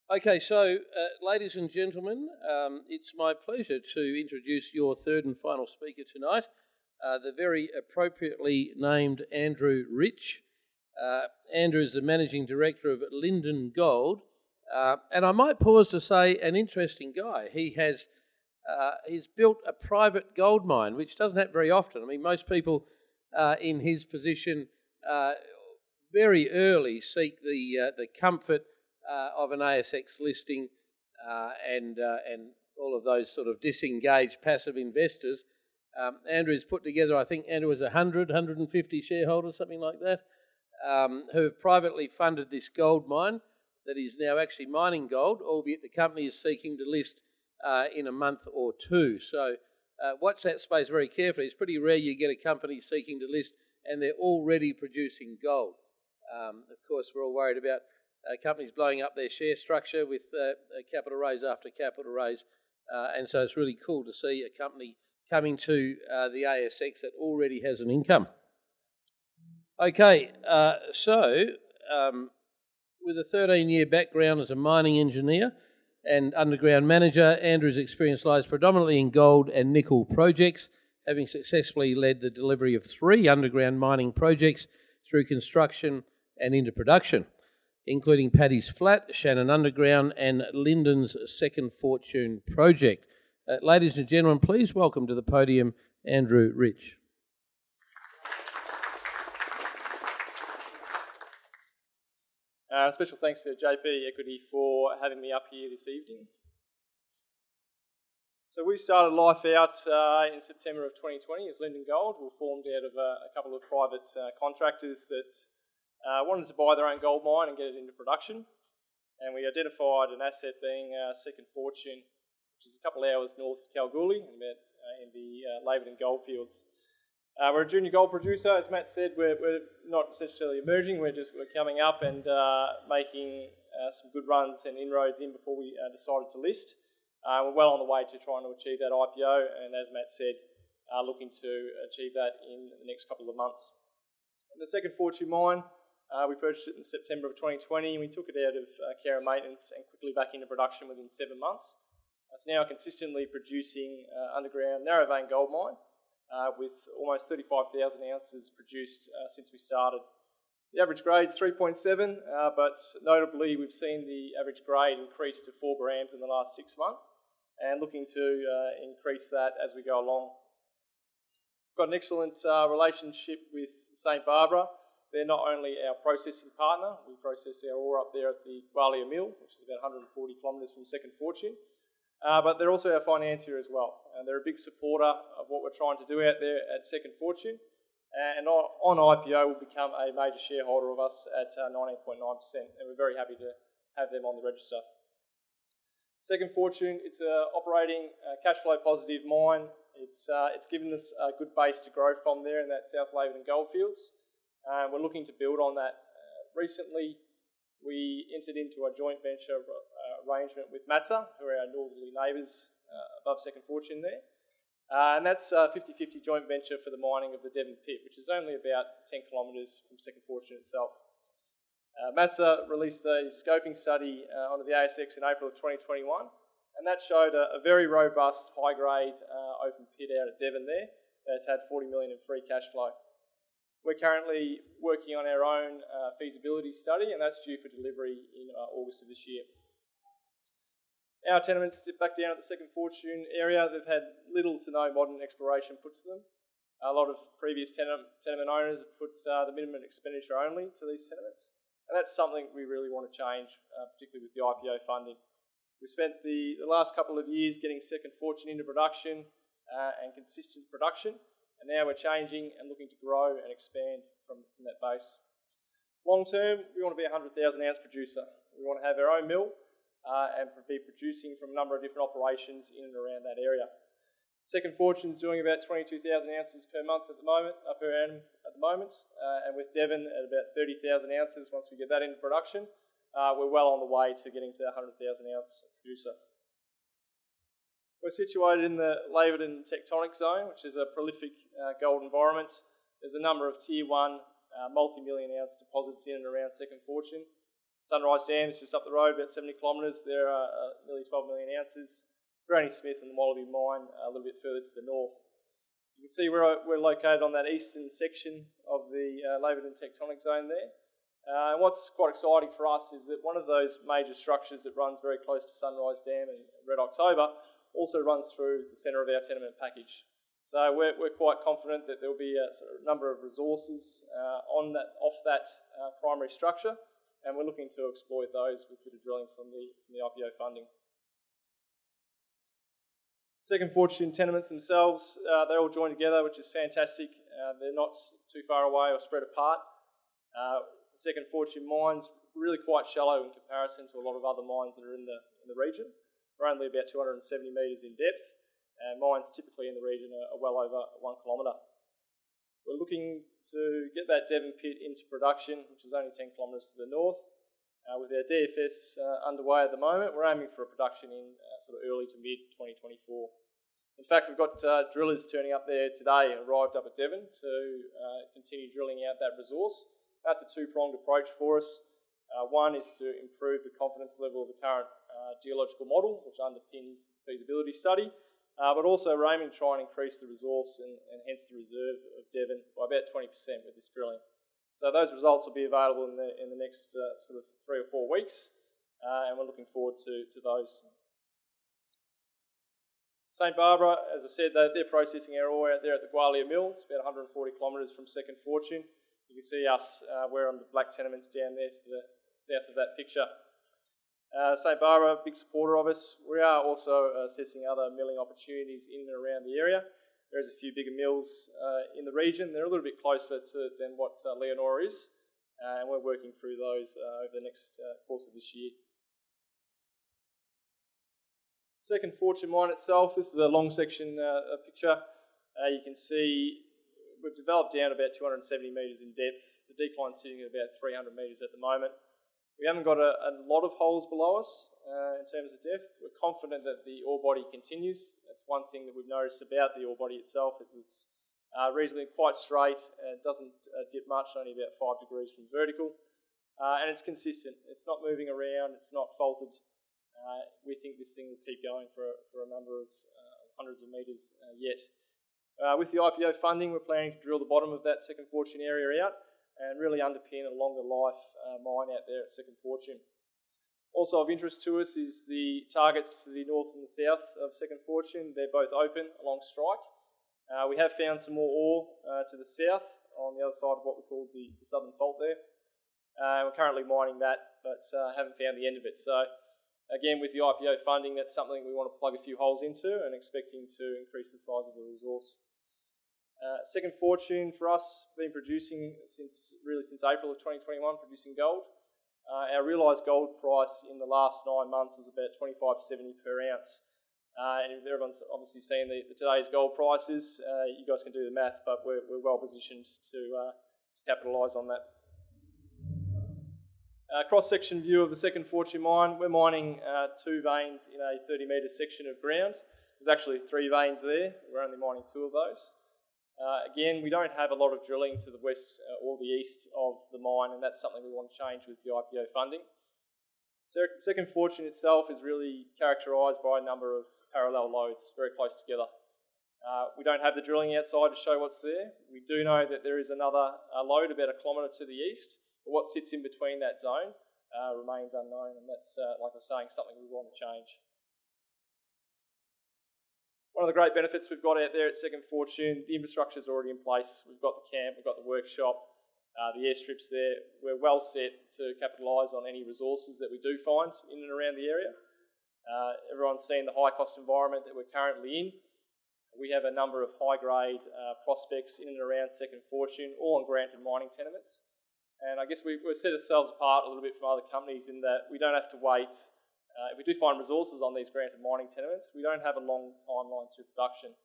Okay, so ladies and gentlemen, it's my pleasure to introduce your third and final speaker tonight, the very appropriately named Andrew Rich. Andrew is the Managing Director of Linden Gold, and I might pause to say an interesting guy. He's built a private gold mine, which doesn't happen very often. I mean, most people in his position very early seek the comfort of an ASX listing and all of those sort of disengaged passive investors. Andrew's put together, I think Andrew was 150 shareholders, something like that, who have privately funded this gold mine that is now actually mining gold, albeit the company is seeking to list in a month or two. So watch that space very carefully. It's pretty rare you get a company seeking to list and they're already producing gold. Of course, we're all worried about companies blowing up their share structure with capital raise after capital raise, and so it's really cool to see a company coming to the ASX that already has an income. Okay, with a 13-year background as a mining engineer and underground manager, Andrew's experience lies predominantly in gold and nickel projects, having successfully led the delivery of 3 underground mining projects through construction and into production, including Paddy's Flat, Shannon Underground and Linden's Second Fortune project. Ladies and gentlemen, please welcome to the podium Andrew Rich. Special thanks to JP Equity for having me up here this evening. So we started life out in September of 2020 as Linden Gold. We were formed out of a couple of private contractors that wanted to buy their own gold mine and get it into production. And we identified an asset being Second Fortune, which is a couple of hours north of Kalgoorlie in the Laverton Goldfields. We're a junior gold producer, as Matt said. We're not necessarily emerging. We're coming up and making some good runs and inroads in before we decided to list. We're well on the way to trying to achieve that IPO, and as Matt said, looking to achieve that in the next couple of months. And the Second Fortune mine, we purchased it in September of 2020, and we took it out of care and maintenance and quickly back into production within 7 months. It's now consistently producing underground narrow vein gold mine with almost 35,000 ounces produced since we started. The average grade is 3.7, but notably we've seen the average grade increase to 4 grams in the last 6 months, and looking to increase that as we go along. We've got an excellent relationship with St Barbara. They're not only our processing partner, we process our ore up there at the Gwalia Mill, which is about 140 kilometres from Second Fortune, but they're also our financier as well. And they're a big supporter of what we're trying to do out there at Second Fortune. And on IPO will become a major shareholder of us at 19.9%, and we're very happy to have them on the register. Second Fortune, it's an operating cash flow positive mine. It's given us a good base to grow from there in that South Laverton Goldfields. We're looking to build on that. Recently, we entered into a joint venture arrangement with Matza, who are our northerly neighbours above Second Fortune there. And that's a 50-50 joint venture for the mining of the Devon pit, which is only about 10 kilometres from Second Fortune itself. Matza released a scoping study onto the ASX in April of 2021, and that showed a very robust, high-grade open pit out at Devon there that's had 40 million in free cash flow. We're currently working on our own feasibility study, and that's due for delivery in August of this year. Our tenements sit back down at the Second Fortune area. They've had little to no modern exploration put to them. A lot of previous tenement owners have put the minimum expenditure only to these tenements, and that's something we really want to change, particularly with the IPO funding. We spent the last couple of years getting Second Fortune into production and consistent production, and now we're changing and looking to grow and expand from that base. Long term, we want to be a 100,000 ounce producer. We want to have our own mill and be producing from a number of different operations in and around that area. Second Fortune's doing about 22,000 ounces per month at the moment, per annum at the moment, and with Devon at about 30,000 ounces once we get that into production, we're well on the way to getting to a 100,000 ounce producer. We're situated in the Laverton Tectonic Zone, which is a prolific gold environment. There's a number of Tier 1 multi-million ounce deposits in and around Second Fortune. Sunrise Dam is just up the road, about 70 kilometres. There are nearly 12 million ounces. Granny Smith and the Wallaby Mine a little bit further to the north. You can see we're located on that eastern section of the Laverton Tectonic Zone there. And what's quite exciting for us is that one of those major structures that runs very close to Sunrise Dam and Red October also runs through the centre of our tenement package. So we're quite confident that there will be a sort of number of resources off that primary structure, and we're looking to exploit those with a bit of drilling from the IPO funding. Second Fortune tenements themselves, they all join together, which is fantastic. They're not too far away or spread apart. The Second Fortune mines really quite shallow in comparison to a lot of other mines that are in the region. We're only about 270 metres in depth, and mines typically in the region are well over 1 kilometre. We're looking to get that Devon pit into production, which is only 10 kilometres to the north. With our DFS underway at the moment, we're aiming for a production in sort of early to mid 2024. In fact, we've got drillers turning up there today and arrived up at Devon to continue drilling out that resource. That's a two-pronged approach for us. One is to improve the confidence level of the current geological model, which underpins the feasibility study, but also we're aiming to try and increase the resource and hence the reserve of Devon by about 20% with this drilling. So those results will be available in the next sort of 3 or 4 weeks, and we're looking forward to those. St Barbara, as I said, they're processing our ore out there at the Gwalia Mill. It's about 140 kilometres from Second Fortune. You can see us, we're on the black tenements down there to the south of that picture. St Barbara, big supporter of us. We are also assessing other milling opportunities in and around the area. There's a few bigger mills in the region. They're a little bit closer than what Leonora is, and we're working through those over the next course of this year. Second Fortune mine itself, this is a long section picture. You can see we've developed down about 270 metres in depth. The decline's sitting at about 300 metres at the moment. We haven't got a lot of holes below us in terms of depth. We're confident that the ore body continues. That's one thing that we've noticed about the ore body itself, is it's reasonably quite straight and it doesn't dip much, only about 5 degrees from vertical. And it's consistent. It's not moving around, it's not faulted. We think this thing will keep going for a number of hundreds of metres yet. With the IPO funding, we're planning to drill the bottom of that Second Fortune area out and really underpin a longer life mine out there at Second Fortune. Also of interest to us is the targets to the north and the south of Second Fortune. They're both open along strike. We have found some more ore to the south on the other side of what we call the southern fault there. We're currently mining that, but haven't found the end of it. So again, with the IPO funding, that's something we want to plug a few holes into and expecting to increase the size of the resource. Second Fortune for us, been producing since April of 2021, producing gold. Our realised gold price in the last 9 months was about $25.70 per ounce. And everyone's obviously seen today's gold prices. You guys can do the math, but we're well positioned to capitalise on that. Cross-section view of the Second Fortune mine. We're mining 2 veins in a 30-metre section of ground. There's actually 3 veins there. We're only mining 2 of those. Again, we don't have a lot of drilling to the west or the east of the mine, and that's something we want to change with the IPO funding. Second Fortune itself is really characterised by a number of parallel lodes, very close together. We don't have the drilling outside to show what's there. We do know that there is another lode about 1 kilometre to the east, but what sits in between that zone remains unknown, and that's, like I was saying, something we want to change. One of the great benefits we've got out there at Second Fortune, the infrastructure is already in place. We've got the camp, we've got the workshop, the airstrips there. We're well set to capitalise on any resources that we do find in and around the area. Everyone's seen the high cost environment that we're currently in. We have a number of high-grade prospects in and around Second Fortune, all on granted mining tenements. And I guess we've set ourselves apart a little bit from other companies in that we don't have to wait. If we do find resources on these granted mining tenements, we don't have a long timeline to production.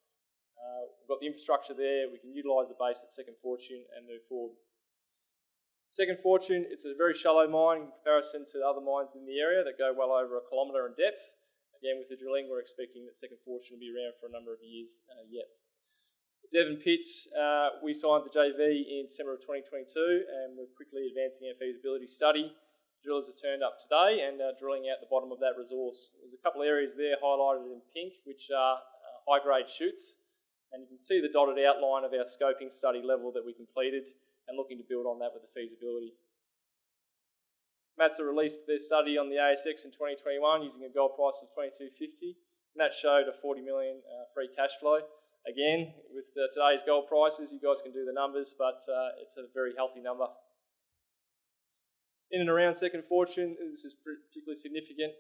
We've got the infrastructure there, we can utilise the base at Second Fortune and move forward. Second Fortune, it's a very shallow mine in comparison to other mines in the area that go well over 1 kilometre in depth. Again, with the drilling, we're expecting that Second Fortune will be around for a number of years yet. The Devon pits, we signed the JV in December of 2022 and we're quickly advancing our feasibility study. drillers have turned up today and are drilling out the bottom of that resource. There's a couple of areas there highlighted in pink, which are high-grade shoots, and you can see the dotted outline of our scoping study level that we completed and looking to build on that with the feasibility. Matsa released their study on the ASX in 2021 using a gold price of $22.50, and that showed a 40 million free cash flow. Again, with today's gold prices, you guys can do the numbers, but it's a very healthy number. In and around Second Fortune, this is particularly significant.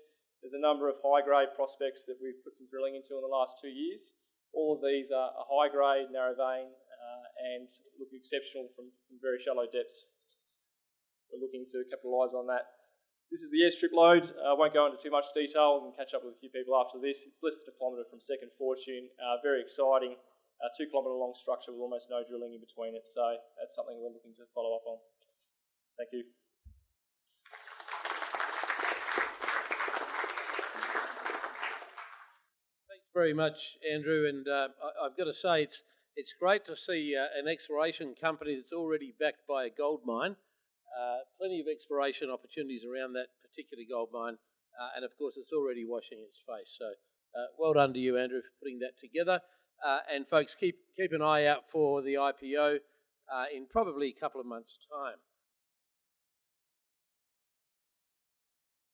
There's a number of high-grade prospects that we've put some drilling into in the last 2 years. All of these are high-grade, narrow vein, and look exceptional from very shallow depths. We're looking to capitalise on that. This is the airstrip load. I won't go into too much detail. We can catch up with a few people after this. It's less than a kilometre from Second Fortune. Very exciting. 2 kilometre long structure with almost no drilling in between it. So that's something we're looking to follow up on. Thank you. Thanks very much, Andrew. And I've got to say, it's great to see an exploration company that's already backed by a gold mine. Plenty of exploration opportunities around that particular gold mine, and of course it's already washing its face. So well done to you, Andrew, for putting that together. And folks, keep an eye out for the IPO in probably a couple of months' time.